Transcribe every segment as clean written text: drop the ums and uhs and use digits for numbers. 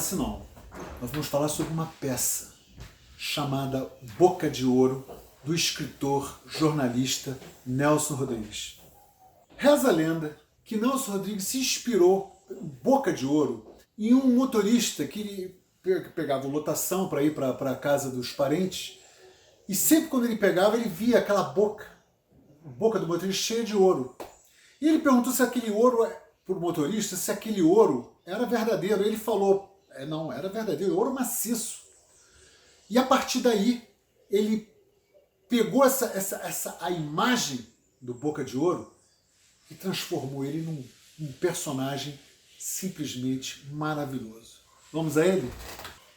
romance não. Nós vamos falar sobre uma peça chamada Boca de Ouro, do escritor, jornalista Nelson Rodrigues. Reza a lenda que Nelson Rodrigues se inspirou, Boca de Ouro, em um motorista que pegava lotação para ir para a casa dos parentes, e sempre quando ele pegava, ele via aquela boca do motorista cheia de ouro. E ele perguntou se aquele ouro, para o motorista, se aquele ouro era verdadeiro. Ele falou, não, era verdadeiro, ouro maciço. E a partir daí, ele pegou a imagem do Boca de Ouro e transformou ele num personagem simplesmente maravilhoso. Vamos a ele?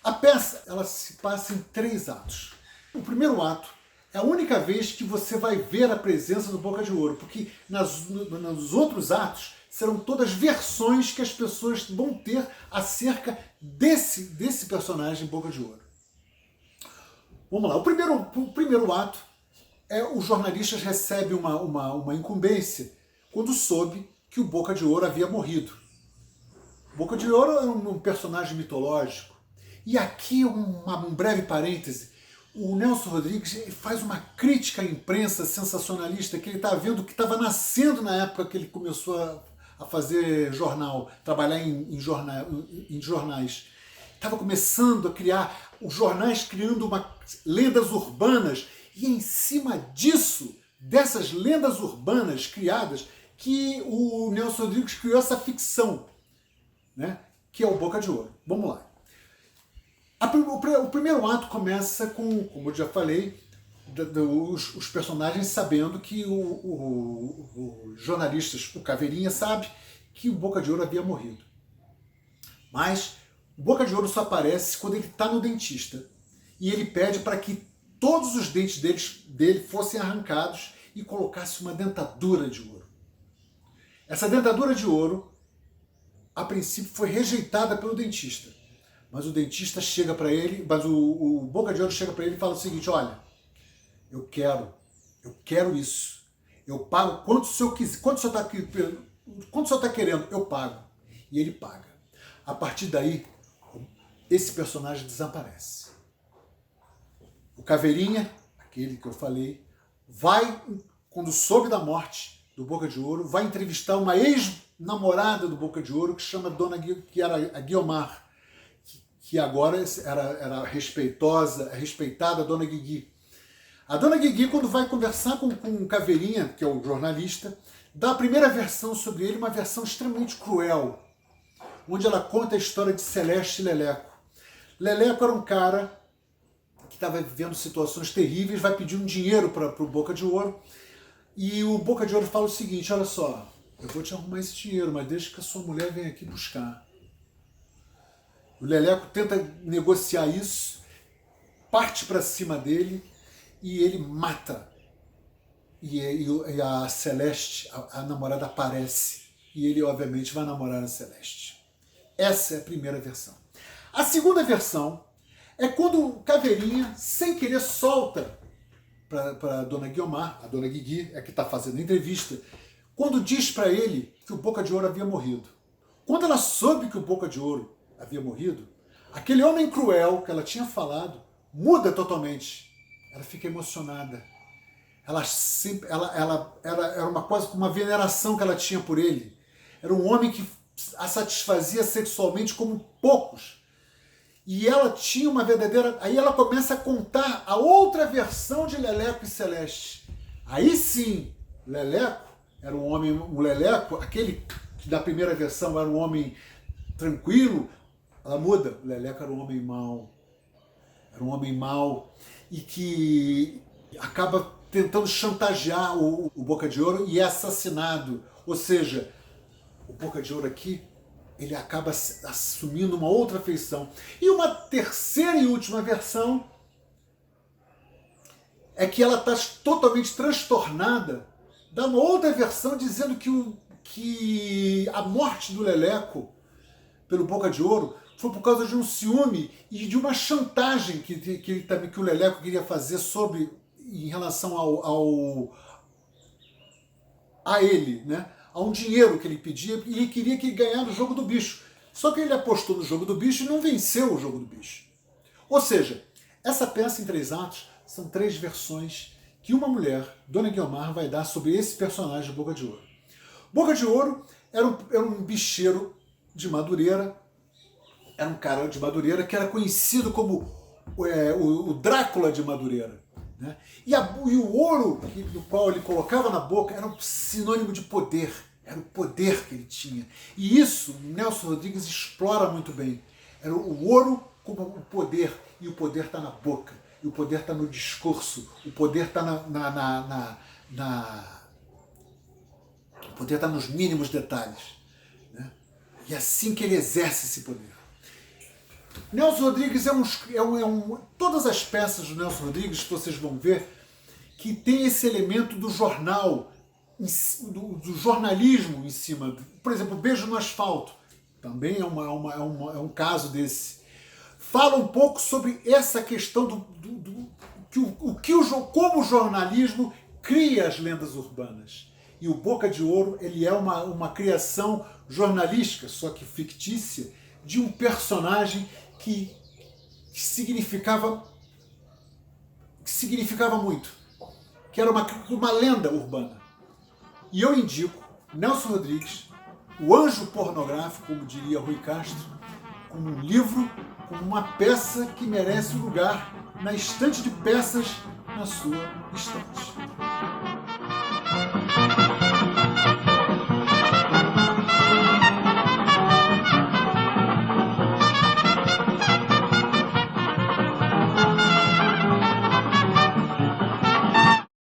A peça, ela se passa em 3 atos. O primeiro ato é a única vez que você vai ver a presença do Boca de Ouro, porque nos outros atos serão todas versões que as pessoas vão ter acerca desse personagem Boca de Ouro. Vamos lá, o primeiro ato é os jornalistas recebem uma incumbência quando soube que o Boca de Ouro havia morrido. Boca de Ouro é um personagem mitológico. E aqui um breve parêntese, o Nelson Rodrigues faz uma crítica à imprensa sensacionalista que ele está vendo que estava nascendo na época que ele começou a fazer jornal, trabalhar em jornais. Estava começando a criar os jornais, criando lendas urbanas, e em cima disso, dessas lendas urbanas criadas, que o Nelson Rodrigues criou essa ficção, né, que é o Boca de Ouro. Vamos lá. O primeiro ato começa com, como eu já falei, os personagens sabendo que os jornalistas, o Caveirinha, sabe que o Boca de Ouro havia morrido. Mas o Boca de Ouro só aparece quando ele está no dentista. E ele pede para que todos os dentes dele fossem arrancados e colocasse uma dentadura de ouro. Essa dentadura de ouro, a princípio, foi rejeitada pelo dentista. Mas o dentista chega para ele, mas o Boca de Ouro chega para ele e fala o seguinte: olha, eu quero isso. Eu pago quanto o senhor quiser, quanto o senhor está querendo, eu pago. E ele paga. A partir daí, esse personagem desaparece. O Caveirinha, aquele que eu falei, vai, quando soube da morte do Boca de Ouro, vai entrevistar uma ex-namorada do Boca de Ouro, que era a Guiomar, que agora era respeitada, a Dona Guigui. A Dona Guigui, quando vai conversar com o Caveirinha, que é o jornalista, dá a primeira versão sobre ele, uma versão extremamente cruel, onde ela conta a história de Celeste e Leleco. Leleco era um cara que estava vivendo situações terríveis, vai pedir um dinheiro para o Boca de Ouro, e o Boca de Ouro fala o seguinte: olha só, eu vou te arrumar esse dinheiro, mas deixa que a sua mulher venha aqui buscar. O Leleco tenta negociar isso, parte para cima dele e ele mata. E a Celeste, a namorada, aparece. E ele, obviamente, vai namorar a Celeste. Essa é a primeira versão. A segunda versão é quando o Caveirinha, sem querer, solta para a Dona Guiomar, a Dona Guigui, é que está fazendo a entrevista, quando diz para ele que o Boca de Ouro havia morrido. Quando ela soube que o Boca de Ouro havia morrido, aquele homem cruel que ela tinha falado muda totalmente. Ela fica emocionada. Era uma veneração que ela tinha por ele. Era um homem que a satisfazia sexualmente como poucos. E ela tinha uma verdadeira... Aí ela começa a contar a outra versão de Leleco e Celeste. Aí sim, Leleco era um homem... O Leleco, aquele que da primeira versão era um homem tranquilo, ela muda. O Leleco era um homem mau. Era um homem mau e que acaba tentando chantagear o Boca de Ouro e é assassinado. Ou seja, o Boca de Ouro aqui, ele acaba assumindo uma outra feição. E uma terceira e última versão é que ela está totalmente transtornada. Dá uma outra versão dizendo que a morte do Leleco pelo Boca de Ouro foi por causa de um ciúme e de uma chantagem que o Leleco queria fazer em relação a ele, né? A um dinheiro que ele pedia, e ele queria que ele ganhasse o jogo do bicho. Só que ele apostou no jogo do bicho e não venceu o jogo do bicho. Ou seja, essa peça em 3 atos são 3 versões que uma mulher, Dona Guiomar, vai dar sobre esse personagem de Boca de Ouro. Boca de Ouro era um bicheiro de Madureira, era um cara de Madureira que era conhecido como o Drácula de Madureira. Né? E o ouro no qual ele colocava na boca era um sinônimo de poder, era o poder que ele tinha. E isso Nelson Rodrigues explora muito bem. Era o ouro como o poder, e o poder está na boca, e o poder está no discurso, o poder está o poder está nos mínimos detalhes. Né? E é assim que ele exerce esse poder. Nelson Rodrigues todas as peças do Nelson Rodrigues, vocês vão ver, que tem esse elemento do jornal, do jornalismo em cima. Por exemplo, Beijo no Asfalto, também é um caso desse. Fala um pouco sobre essa questão como o jornalismo cria as lendas urbanas. E o Boca de Ouro ele é uma criação jornalística, só que fictícia, de um personagem que significava muito, que era uma lenda urbana. E eu indico Nelson Rodrigues, O Anjo Pornográfico, como diria Rui Castro, como um livro, como uma peça que merece um lugar na estante de peças na sua estante.